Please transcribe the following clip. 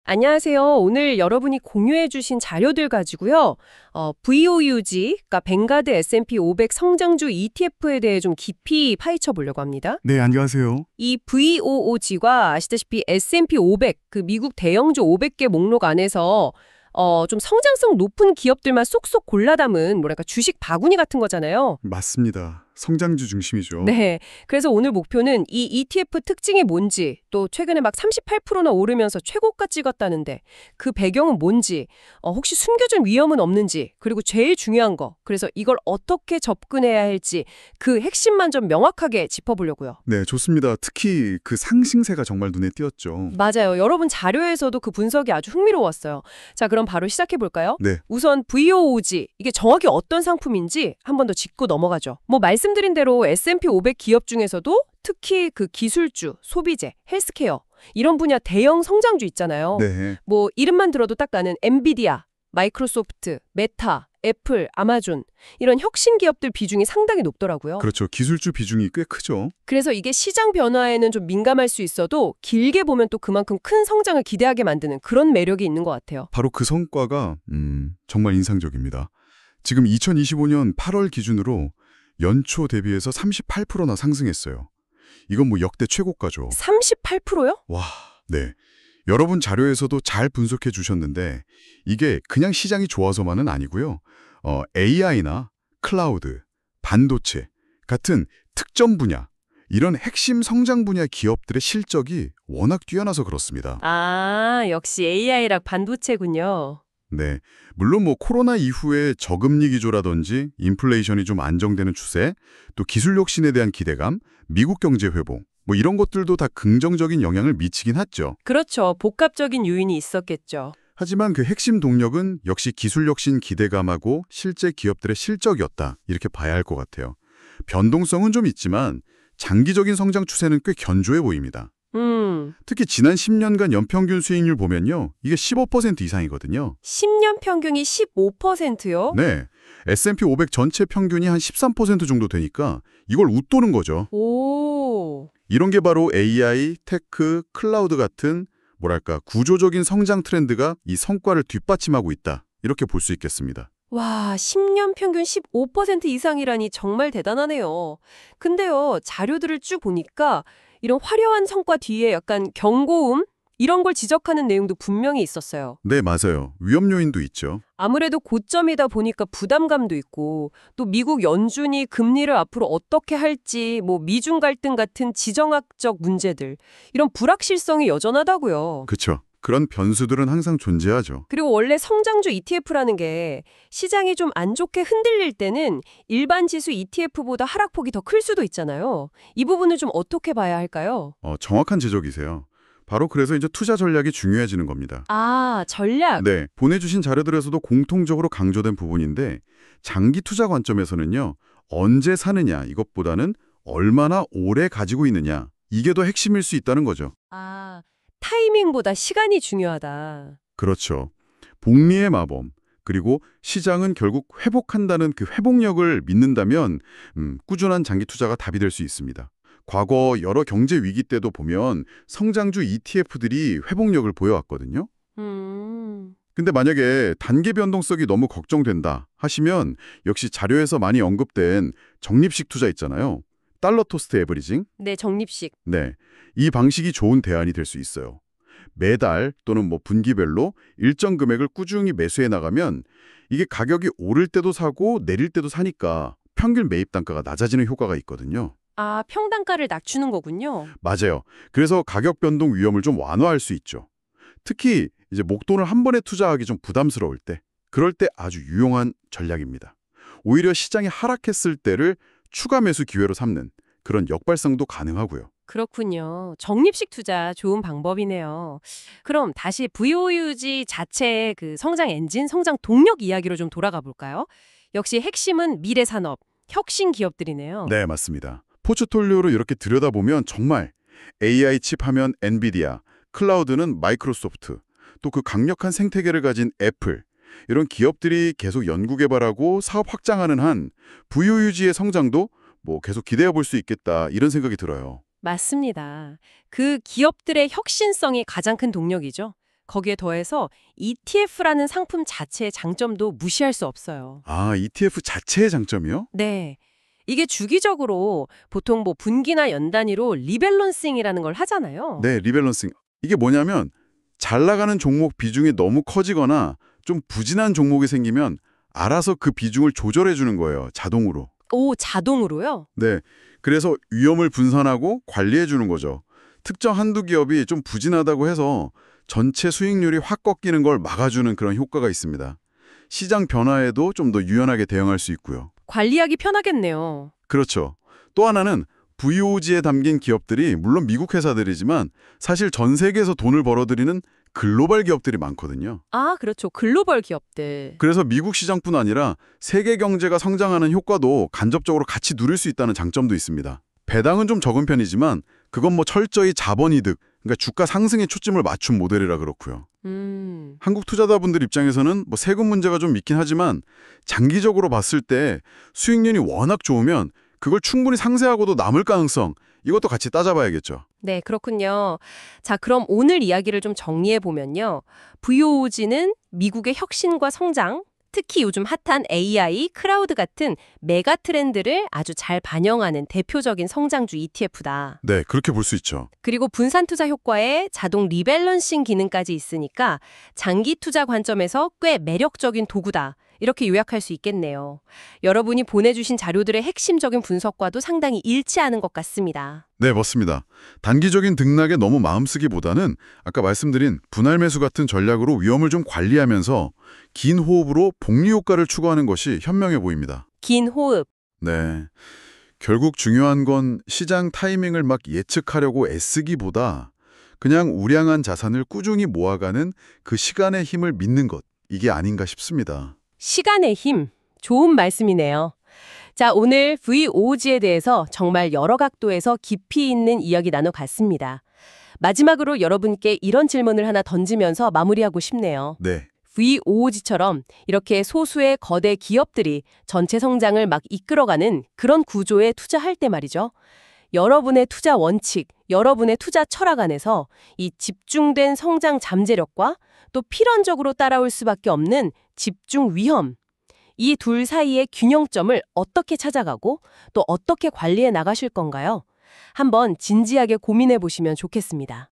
안녕하세요. 오늘 여러분이 공유해 주신 자료들 가지고요. VOUG, 그러니까 뱅가드 S&P 500 성장주 ETF에 대해 좀 깊이 파헤쳐 보려고 합니다. 네, 안녕하세요. 이 VOOG가 아시다시피 S&P 500, 그 미국 대형주 500개 목록 안에서 좀 성장성 높은 기업들만 쏙쏙 골라 담은 뭐랄까 주식 바구니 같은 거잖아요. 맞습니다. 성장주 중심이죠. 네. 그래서 오늘 목표는 이 ETF 특징이 뭔지, 또 최근에 막 38%나 오르면서 최고가 찍었다는데 그 배경은 뭔지, 혹시 숨겨진 위험은 없는지, 그리고 제일 중요한 거, 그래서 이걸 어떻게 접근해야 할지 그 핵심만 좀 명확하게 짚어보려고요. 네, 좋습니다. 특히 그 상승세가 정말 눈에 띄었죠. 맞아요. 여러분 자료에서도 그 분석이 아주 흥미로웠어요. 자, 그럼 바로 시작해 볼까요? 네, 우선 VOOG, 이게 정확히 어떤 상품인지 한 번 더 짚고 넘어가죠. 뭐 말씀드린 대로 S&P 500 기업 중에서도 특히 그 기술주, 소비재, 헬스케어 이런 분야 대형 성장주 있잖아요. 네. 뭐 이름만 들어도 딱 나는 엔비디아, 마이크로소프트, 메타, 애플, 아마존 이런 혁신 기업들 비중이 상당히 높더라고요. 그렇죠. 기술주 비중이 꽤 크죠. 그래서 이게 시장 변화에는 좀 민감할 수 있어도 길게 보면 또 그만큼 큰 성장을 기대하게 만드는 그런 매력이 있는 것 같아요. 바로 그 성과가 정말 인상적입니다. 지금 2025년 8월 기준으로 연초 대비해서 38%나 상승했어요. 이건 뭐 역대 최고가죠. 38%요? 와, 네. 여러분 자료에서도 잘 분석해 주셨는데 이게 그냥 시장이 좋아서만은 아니고요. AI나 클라우드, 반도체 같은 특정 분야, 이런 핵심 성장 분야 기업들의 실적이 워낙 뛰어나서 그렇습니다. 아, 역시 AI랑 반도체군요. 네. 물론 뭐 코로나 이후에 저금리 기조라든지 인플레이션이 좀 안정되는 추세, 또 기술 혁신에 대한 기대감, 미국 경제 회복, 뭐 이런 것들도 다 긍정적인 영향을 미치긴 했죠. 그렇죠. 복합적인 요인이 있었겠죠. 하지만 그 핵심 동력은 역시 기술 혁신 기대감하고 실제 기업들의 실적이었다. 이렇게 봐야 할 것 같아요. 변동성은 좀 있지만 장기적인 성장 추세는 꽤 견조해 보입니다. 특히 지난 10년간 연평균 수익률 보면요. 이게 15% 이상이거든요. 10년 평균이 15%요? 네. S&P 500 전체 평균이 한 13% 정도 되니까 이걸 웃도는 거죠. 오. 이런 게 바로 AI, 테크, 클라우드 같은 뭐랄까 구조적인 성장 트렌드가 이 성과를 뒷받침하고 있다. 이렇게 볼 수 있겠습니다. 와, 10년 평균 15% 이상이라니 정말 대단하네요. 근데요, 자료들을 쭉 보니까 이런 화려한 성과 뒤에 약간 경고음? 이런 걸 지적하는 내용도 분명히 있었어요. 네, 맞아요. 위험 요인도 있죠. 아무래도 고점이다 보니까 부담감도 있고 또 미국 연준이 금리를 앞으로 어떻게 할지 뭐 미중 갈등 같은 지정학적 문제들 이런 불확실성이 여전하다고요. 그렇죠. 그런 변수들은 항상 존재하죠. 그리고 원래 성장주 ETF라는 게 시장이 좀 안 좋게 흔들릴 때는 일반 지수 ETF보다 하락폭이 더 클 수도 있잖아요. 이 부분을 좀 어떻게 봐야 할까요? 정확한 지적이세요. 바로 그래서 이제 투자 전략이 중요해지는 겁니다. 아, 전략. 네, 보내주신 자료들에서도 공통적으로 강조된 부분인데 장기 투자 관점에서는요. 언제 사느냐 이것보다는 얼마나 오래 가지고 있느냐 이게 더 핵심일 수 있다는 거죠. 아, 타이밍보다 시간이 중요하다. 그렇죠. 복리의 마법 그리고 시장은 결국 회복한다는 그 회복력을 믿는다면 꾸준한 장기 투자가 답이 될 수 있습니다. 과거 여러 경제 위기 때도 보면 성장주 ETF들이 회복력을 보여왔거든요. 음. 근데 만약에 단기 변동성이 너무 걱정된다 하시면 역시 자료에서 많이 언급된 적립식 투자 있잖아요. 달러 토스트 에버리징. 네, 적립식. 네. 이 방식이 좋은 대안이 될 수 있어요. 매달 또는 뭐 분기별로 일정 금액을 꾸준히 매수해 나가면 이게 가격이 오를 때도 사고 내릴 때도 사니까 평균 매입 단가가 낮아지는 효과가 있거든요. 아, 평단가를 낮추는 거군요. 맞아요. 그래서 가격 변동 위험을 좀 완화할 수 있죠. 특히 이제 목돈을 한 번에 투자하기 좀 부담스러울 때, 그럴 때 아주 유용한 전략입니다. 오히려 시장이 하락했을 때를 추가 매수 기회로 삼는 그런 역발상도 가능하고요. 그렇군요. 적립식 투자 좋은 방법이네요. 그럼 다시 VOUG 자체의 그 성장 엔진, 성장 동력 이야기로 좀 돌아가 볼까요? 역시 핵심은 미래 산업, 혁신 기업들이네요. 네, 맞습니다. 포트폴리오로 이렇게 들여다보면 정말 AI 칩 하면 엔비디아, 클라우드는 마이크로소프트, 또 그 강력한 생태계를 가진 애플, 이런 기업들이 계속 연구개발하고 사업 확장하는 한 VOUG의 성장도 뭐 계속 기대해 볼 수 있겠다 이런 생각이 들어요. 맞습니다. 그 기업들의 혁신성이 가장 큰 동력이죠. 거기에 더해서 ETF라는 상품 자체의 장점도 무시할 수 없어요. 아, ETF 자체의 장점이요? 네. 이게 주기적으로 보통 뭐 분기나 연 단위로 리밸런싱이라는 걸 하잖아요. 네, 리밸런싱. 이게 뭐냐면 잘 나가는 종목 비중이 너무 커지거나 좀 부진한 종목이 생기면 알아서 그 비중을 조절해 주는 거예요. 자동으로. 오, 자동으로요? 네. 그래서 위험을 분산하고 관리해 주는 거죠. 특정 한두 기업이 좀 부진하다고 해서 전체 수익률이 확 꺾이는 걸 막아주는 그런 효과가 있습니다. 시장 변화에도 좀 더 유연하게 대응할 수 있고요. 관리하기 편하겠네요. 그렇죠. 또 하나는 VOG에 담긴 기업들이 물론 미국 회사들이지만 사실 전 세계에서 돈을 벌어들이는 글로벌 기업들이 많거든요. 아, 그렇죠. 글로벌 기업들. 그래서 미국 시장뿐 아니라 세계 경제가 성장하는 효과도 간접적으로 같이 누릴 수 있다는 장점도 있습니다. 배당은 좀 적은 편이지만 그건 뭐 철저히 자본이득, 그러니까 주가 상승에 초점을 맞춘 모델이라 그렇고요. 한국 투자자분들 입장에서는 뭐 세금 문제가 좀 있긴 하지만 장기적으로 봤을 때 수익률이 워낙 좋으면 그걸 충분히 상쇄하고도 남을 가능성, 이것도 같이 따져봐야겠죠. 네, 그렇군요. 자, 그럼 오늘 이야기를 좀 정리해 보면요. VOOG는 미국의 혁신과 성장, 특히 요즘 핫한 AI, 클라우드 같은 메가 트렌드를 아주 잘 반영하는 대표적인 성장주 ETF다. 네, 그렇게 볼 수 있죠. 그리고 분산 투자 효과에 자동 리밸런싱 기능까지 있으니까 장기 투자 관점에서 꽤 매력적인 도구다. 이렇게 요약할 수 있겠네요. 여러분이 보내주신 자료들의 핵심적인 분석과도 상당히 일치하는 것 같습니다. 네, 맞습니다. 단기적인 등락에 너무 마음쓰기보다는 아까 말씀드린 분할 매수 같은 전략으로 위험을 좀 관리하면서 긴 호흡으로 복리 효과를 추구하는 것이 현명해 보입니다. 긴 호흡. 네. 결국 중요한 건 시장 타이밍을 막 예측하려고 애쓰기보다 그냥 우량한 자산을 꾸준히 모아가는 그 시간의 힘을 믿는 것, 이게 아닌가 싶습니다. 시간의 힘. 좋은 말씀이네요. 자, 오늘 VOOG에 대해서 정말 여러 각도에서 깊이 있는 이야기 나눠봤습니다. 마지막으로 여러분께 이런 질문을 하나 던지면서 마무리하고 싶네요. 네. VOOG처럼 이렇게 소수의 거대 기업들이 전체 성장을 막 이끌어가는 그런 구조에 투자할 때 말이죠. 여러분의 투자 원칙, 여러분의 투자 철학 안에서 이 집중된 성장 잠재력과 또 필연적으로 따라올 수밖에 없는 집중 위험, 이 둘 사이의 균형점을 어떻게 찾아가고 또 어떻게 관리해 나가실 건가요? 한번 진지하게 고민해 보시면 좋겠습니다.